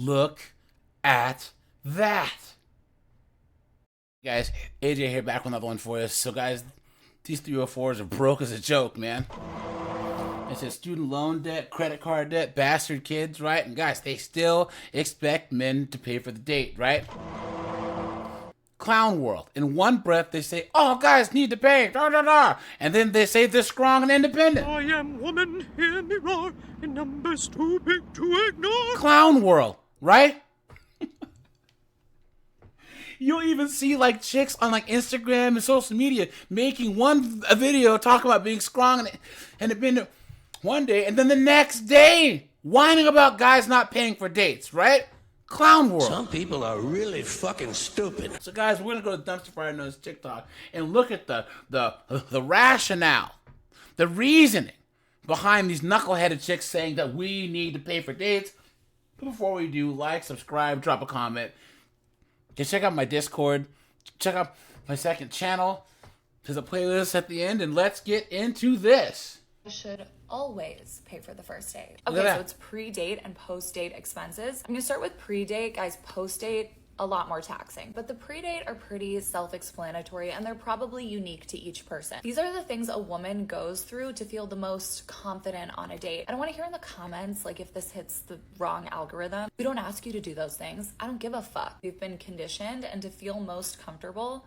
Look at that. Guys, AJ here back with another one for you. So guys, these 304s are broke as a joke, man. It says student loan debt, credit card debt, bastard kids, right? And guys, they still expect men to pay for the date, right? Clownworld. In one breath, they say, "Oh, guys need to pay," da da da, and then they say they're strong and independent. I am woman, hear me roar, in numbers too big to ignore. Clownworld, right? You'll even see like chicks on like Instagram and social media making a video talking about being strong and independent one day, and then the next day whining about guys not paying for dates, right? Clownworld. Some people are really fucking stupid. So guys, we're gonna go to Dumpster Fire No's TikTok and look at the rationale, the reasoning behind these knuckleheaded chicks saying that we need to pay for dates. But before we do, like, subscribe, drop a comment. Just check out my Discord. Check out my second channel. There's a playlist at the end, and let's get into this. Should always pay for the first date. Look Okay, at so it's pre-date and post-date expenses. I'm gonna start with pre-date. Guys, post-date, a lot more taxing. But the pre-date are pretty self-explanatory, and they're probably unique to each person. These are the things a woman goes through to feel the most confident on a date. I don't wanna hear in the comments, like, if this hits the wrong algorithm. We don't ask you to do those things. I don't give a fuck. We've been conditioned, and to feel most comfortable,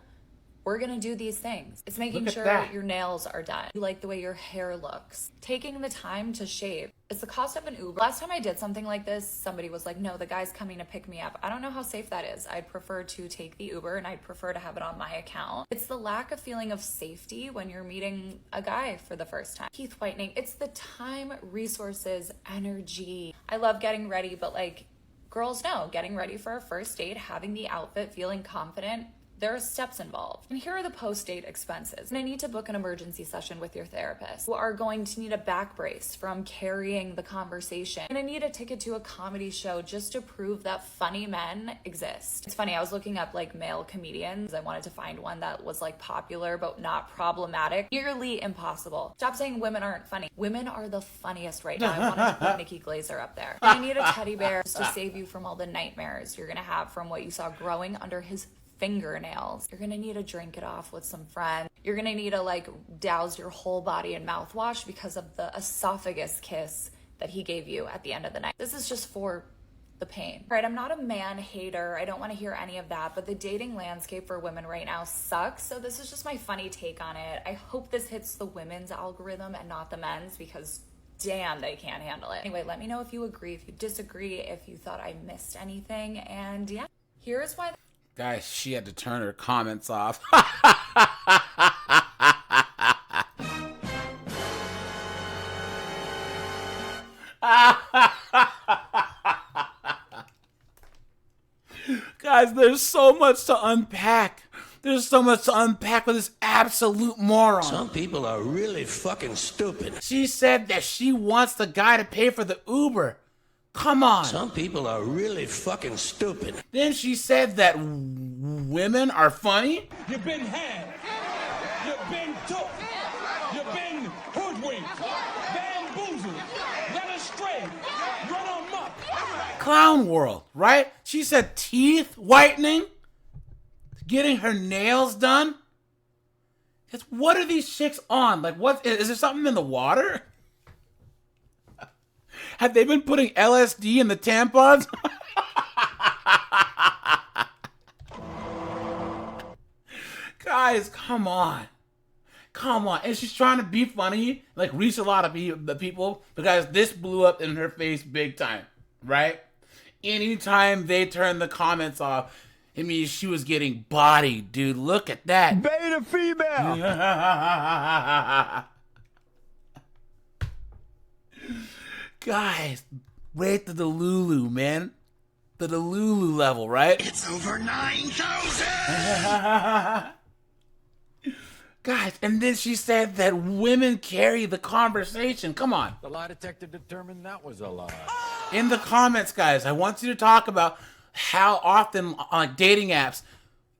we're gonna do these things. It's making sure your nails are done. You like the way your hair looks. Taking the time to shave. It's the cost of an Uber. Last time I did something like this, somebody was like, "No, the guy's coming to pick me up." I don't know how safe that is. I'd prefer to take the Uber, and I'd prefer to have it on my account. It's the lack of feeling of safety when you're meeting a guy for the first time. Teeth whitening. It's the time, resources, energy. I love getting ready, but like, girls know, getting ready for a first date, having the outfit, feeling confident, there are steps involved. And here are the post-date expenses. And I need to book an emergency session with your therapist. You are going to need a back brace from carrying the conversation. And I need a ticket to a comedy show just to prove that funny men exist. It's funny, I was looking up like male comedians. I wanted to find one that was like popular but not problematic. Nearly impossible. Stop saying women aren't funny. Women are the funniest right now. I wanted to put Nikki Glazer up there. And I need a teddy bear to save you from all the nightmares you're gonna have from what you saw growing under his fingernails. You're gonna need to drink it off with some friends. You're gonna need to like douse your whole body in mouthwash because of the esophagus kiss that he gave you at the end of the night. This is just for the pain. Right, I'm not a man hater. I don't want to hear any of that, but the dating landscape for women right now sucks. So this is just my funny take on it. I hope this hits the women's algorithm and not the men's, because damn, they can't handle it. Anyway, let me know if you agree, if you disagree, if you thought I missed anything. And yeah, here's why. Guys, she had to turn her comments off. Guys, there's so much to unpack. There's so much to unpack with this absolute moron. Some people are really fucking stupid. She said that she wants the guy to pay for the Uber. Come on. Some people are really fucking stupid. Then she said that women are funny. You've been had. You've been took. You've been hoodwinked. Bamboozled. Led astray. Run amok. Clownworld, right? She said teeth whitening. Getting her nails done. What are these chicks on? Like, what is there something in the water? Have they been putting LSD in the tampons? Guys, come on. Come on. And she's trying to be funny, like reach a lot of people, because this blew up in her face big time, right? Anytime they turn the comments off, it means she was getting bodied, dude. Look at that. Beta female. Guys, rate the Delulu, man. The Delulu level, right? It's over 9,000! Guys, and then she said that women carry the conversation. Come on. The lie detector determined that was a lie. In the comments, guys, I want you to talk about how often on dating apps,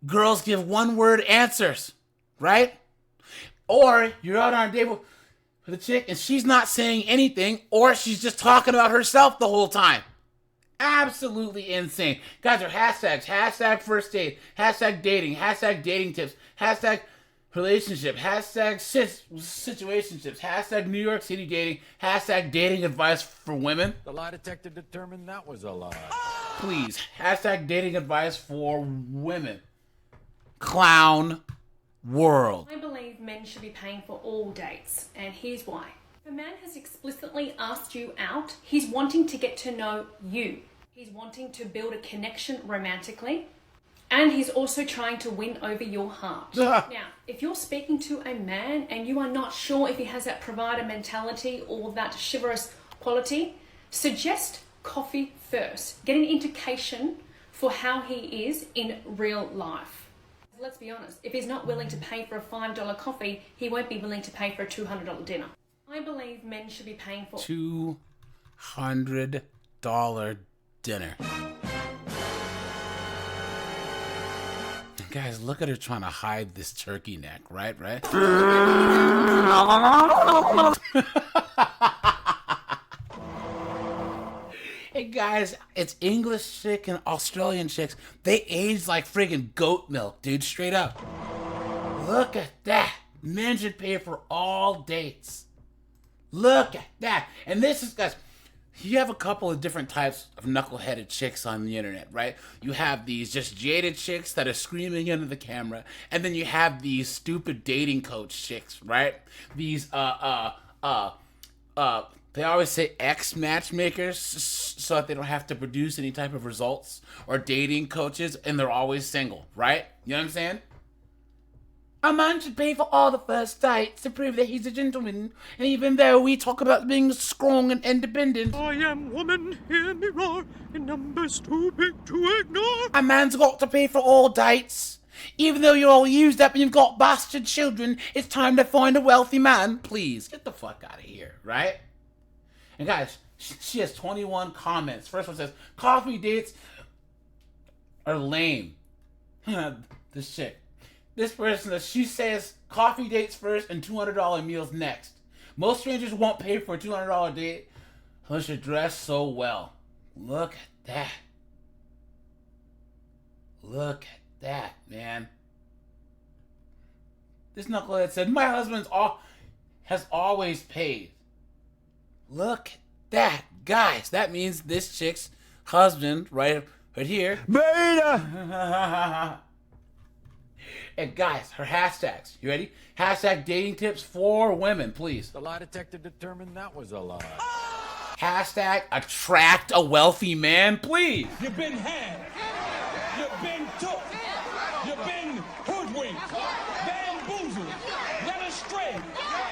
girls give one-word answers, right? Or you're out on a date with a chick and she's not saying anything, or she's just talking about herself the whole time. Absolutely insane. Guys, are hashtags. Hashtag first date. Hashtag dating. Hashtag dating tips. Hashtag relationship. Hashtag situationships. Hashtag New York City dating. Hashtag dating advice for women. The lie detector determined that was a lie. Please. Hashtag dating advice for women. Clown World. I believe men should be paying for all dates, and here's why. If a man has explicitly asked you out, he's wanting to get to know you. He's wanting to build a connection romantically, and he's also trying to win over your heart. Now, if you're speaking to a man and you are not sure if he has that provider mentality or that chivalrous quality, suggest coffee first. Get an indication for how he is in real life. Let's be honest, if he's not willing to pay for a $5 coffee, he won't be willing to pay for a $200 dinner. I believe men should be paying for $200 dinner. Guys, look at her trying to hide this turkey neck, right? Hey guys, it's English chick and Australian chicks. They age like friggin' goat milk, dude, straight up. Look at that. Men should pay for all dates. Look at that. And this is, guys, you have a couple of different types of knuckleheaded chicks on the internet, right? You have these just jaded chicks that are screaming into the camera, and then you have these stupid dating coach chicks, right? These, they always say ex matchmakers so that they don't have to produce any type of results, or dating coaches, and they're always single, right? You know what I'm saying? A man should pay for all the first dates to prove that he's a gentleman. And even though we talk about being strong and independent, I am woman, hear me roar, in numbers too big to ignore. a man's got to pay for all dates. Even though you're all used up and you've got bastard children, it's time to find a wealthy man. Please, get the fuck out of here, right? And guys, she has 21 comments. First one says, coffee dates are lame. This chick. This person, she says coffee dates first and $200 meals next. Most strangers won't pay for a $200 date unless you're dressed so well. Look at that. Look at that, man. This knucklehead said, my husband has always paid. Look at that. Guys, that means this chick's husband, right here. Beta! And guys, her hashtags. You ready? Hashtag dating tips for women, please. The lie detector determined that was a lie. Hashtag attract a wealthy man, please. You've been had. You've been took. You've been hoodwinked. Bamboozled. Led astray.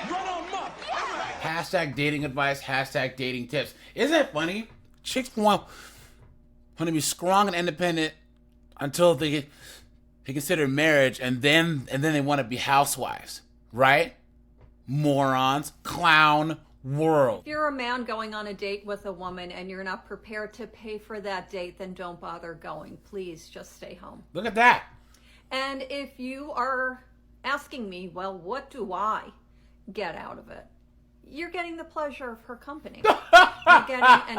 Run amok. Hashtag dating advice. Hashtag dating tips. Isn't it funny? Chicks want to be strong and independent until they consider marriage, and then they want to be housewives, right? Morons. Clown world. If you're a man going on a date with a woman and you're not prepared to pay for that date, then don't bother going. Please just stay home. Look at that. And if you are asking me, well, what do I get out of it? You're getting the pleasure of her company. You're getting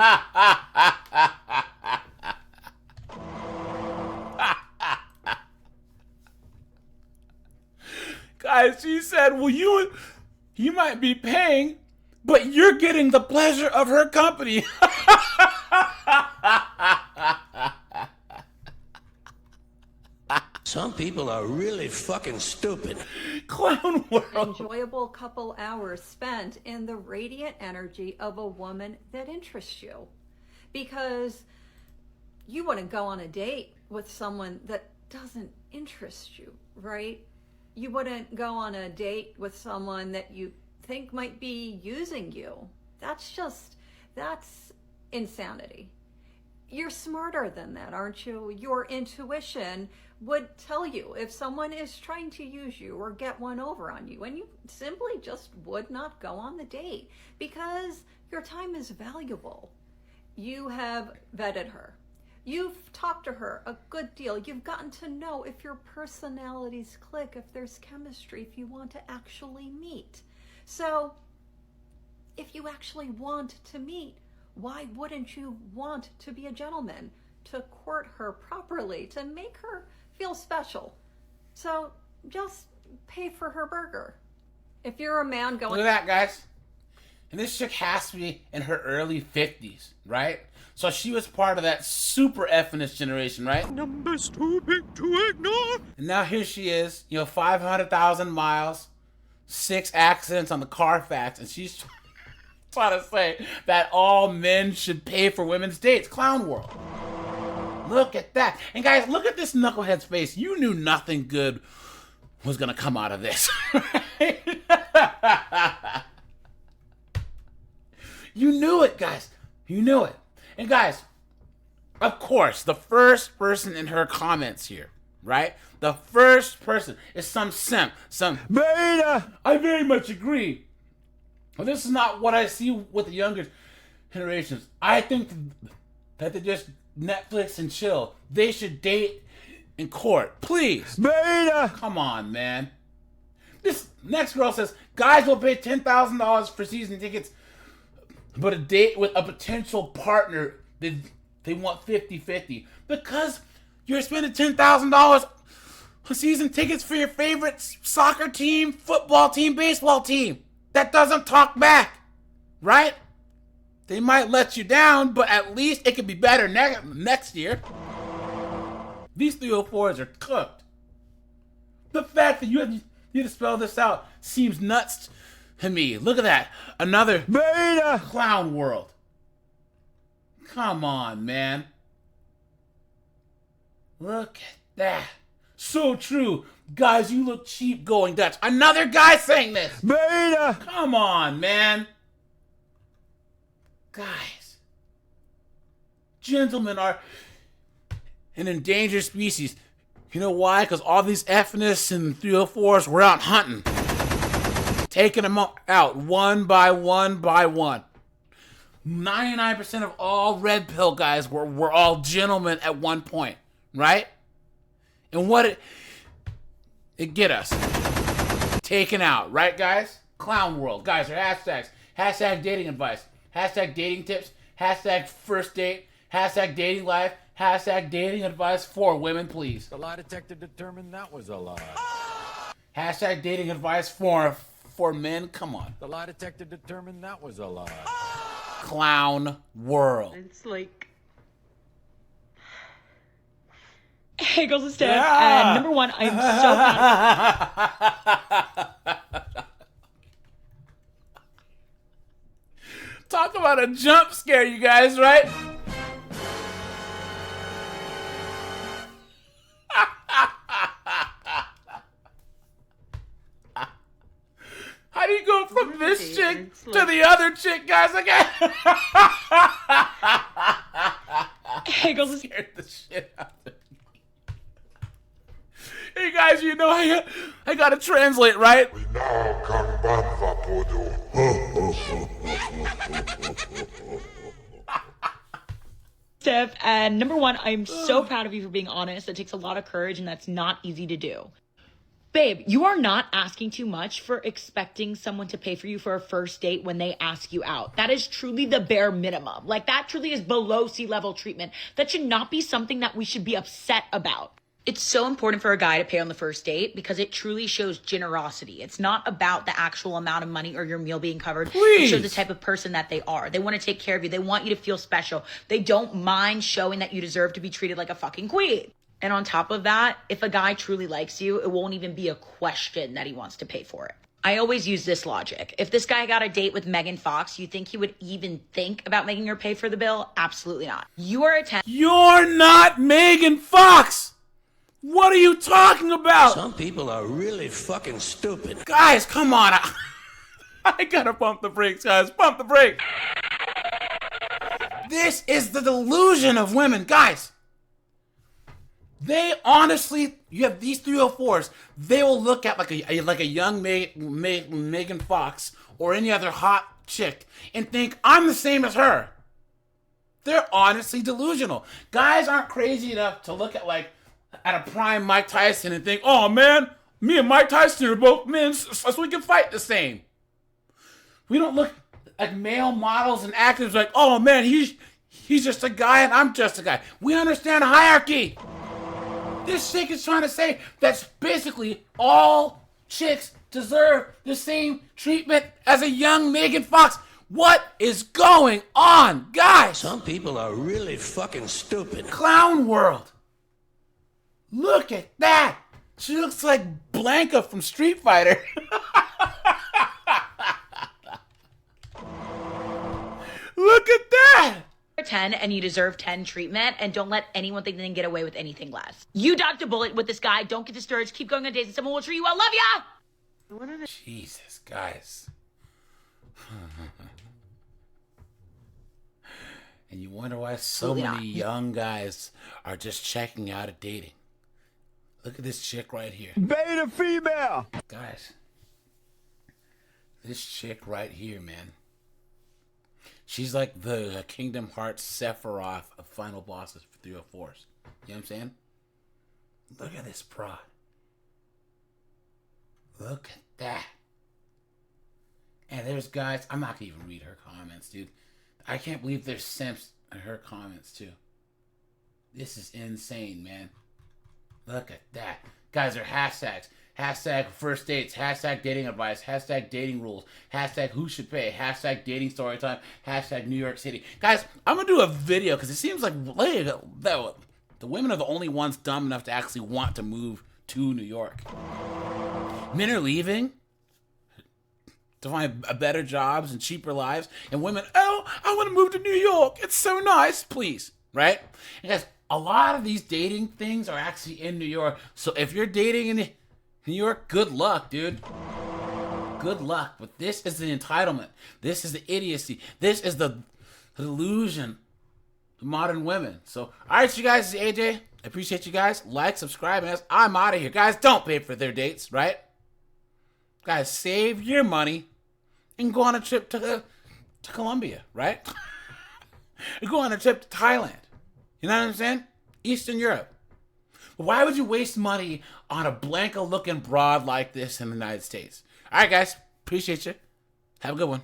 Guys, she said, well, you might be paying, but you're getting the pleasure of her company. Some people are really fucking stupid. Clown world. enjoyable couple hours spent in the radiant energy of a woman that interests you. Because you wouldn't go on a date with someone that doesn't interest you, right? You wouldn't go on a date with someone that you think might be using you. That's insanity. You're smarter than that, aren't you? Your intuition would tell you if someone is trying to use you or get one over on you, and you simply just would not go on the date because your time is valuable. You have vetted her. You've talked to her a good deal. You've gotten to know if your personalities click, if there's chemistry, if you want to actually meet. So if you actually want to meet, why wouldn't you want to be a gentleman, to court her properly, to make her feel special? So just pay for her burger. If you're a man going... Look at that, guys. And this chick has to be in her early 50s, right? So she was part of that super effing generation, right? Numbers too big to ignore. And now here she is, 500,000 miles, 6 accidents on the Carfax, and she's trying to say that all men should pay for women's dates. Clownworld. Look at that. And guys, look at this knucklehead's face. You knew nothing good was going to come out of this. Right? You knew it, guys. You knew it. And guys, of course, the first person in her comments here, right? The first person is some simp, some beta. I very much agree. Well, this is not what I see with the younger generations. I think that they just Netflix and chill. They should date in court. Please. Beta. Come on, man. This next girl says, guys will pay $10,000 for season tickets, but a date with a potential partner, they want 50-50. Because you're spending $10,000 on season tickets for your favorite soccer team, football team, baseball team. That doesn't talk back, right? They might let you down, but at least it could be better next year. These 304s are cooked. The fact that you have to spell this out seems nuts to me. Look at that. Another beta Clownworld. Come on, man. Look at that. So true. Guys, you look cheap going Dutch. Another guy saying this. Beta. Come on, man. Guys. Gentlemen are an endangered species. You know why? Because all these Fness and 304s were out hunting. Taking them out one by one by one. 99% of all red pill guys were all gentlemen at one point, right? And what it get us? Taken out, right, guys? Clownworld. Guys, are hashtags. Hashtag dating advice. Hashtag dating tips. Hashtag first date. Hashtag dating life. Hashtag dating advice for women, please. The lie detector determined that was a lie. Hashtag dating advice for men. Come on. The lie detector determined that was a lie. Clown world. It's like... Hey, girls, it's Steph. And number one, I'm so Talk about a jump scare, you guys, right? How do you go from this chick to the other chick, guys? Again? Hey, girls, scared the shit out of me. Hey, guys, you know I gotta translate, right? Steph, and number one, I'm so proud of you for being honest. It takes a lot of courage, and that's not easy to do. Babe, you are not asking too much for expecting someone to pay for you for a first date when they ask you out. That is truly the bare minimum. Like, that truly is below sea-level treatment. That should not be something that we should be upset about. It's so important for a guy to pay on the first date because it truly shows generosity. It's not about the actual amount of money or your meal being covered. Please. It shows the type of person that they are. They want to take care of you. They want you to feel special. They don't mind showing that you deserve to be treated like a fucking queen. And on top of that, if a guy truly likes you, it won't even be a question that he wants to pay for it. I always use this logic. If this guy got a date with Megan Fox, you think he would even think about making her pay for the bill? Absolutely not. You are You're not Megan Fox! What are you talking about? Some people are really fucking stupid. Guys, come on. I gotta pump the brakes, guys. Pump the brakes. This is the delusion of women. Guys, they honestly, you have these 304s, they will look at like a young Megan Fox or any other hot chick and think, I'm the same as her. They're honestly delusional. Guys aren't crazy enough to look at at a prime Mike Tyson and think, oh man, me and Mike Tyson are both men, so we can fight the same. We don't look like male models and actors like, oh man, he's just a guy and I'm just a guy. We understand hierarchy. This chick is trying to say that's basically all chicks deserve the same treatment as a young Megan Fox. What is going on, guys? Some people are really fucking stupid. Clownworld. Look at that. She looks like Blanca from Street Fighter. Look at that. 10 and you deserve 10 treatment, and don't let anyone think they can get away with anything less. You dodged a bullet with this guy. Don't get discouraged. Keep going on dates and someone will treat you well. Love ya! Jesus, guys. And you wonder why so many young guys are just checking out of dating. Look at this chick right here. Beta female. Guys, this chick right here, man. She's like the Kingdom Hearts Sephiroth of final bosses for 304s. You know what I'm saying? Look at this prod. Look at that. And there's guys, I'm not going to even read her comments, dude. I can't believe there's simps in her comments, too. This is insane, man. Look at that. Guys, are hashtags. Hashtag first dates. Hashtag dating advice. Hashtag dating rules. Hashtag who should pay. Hashtag dating story time. Hashtag New York City. Guys, I'm going to do a video because it seems like the women are the only ones dumb enough to actually want to move to New York. Men are leaving to find better jobs and cheaper lives. And women, oh, I want to move to New York. It's so nice. Please. Right? And guys, a lot of these dating things are actually in New York. So if you're dating in New York, good luck, dude. Good luck. But this is the entitlement. This is the idiocy. This is the delusion of modern women. So, all right, you guys, this is AJ. I appreciate you guys. Like, subscribe, and I'm out of here. Guys, don't pay for their dates, right? Guys, save your money and go on a trip to Colombia, right? Go on a trip to Thailand. You know what I'm saying? Eastern Europe. Why would you waste money on a Blanca-looking broad like this in the United States? All right, guys. Appreciate you. Have a good one.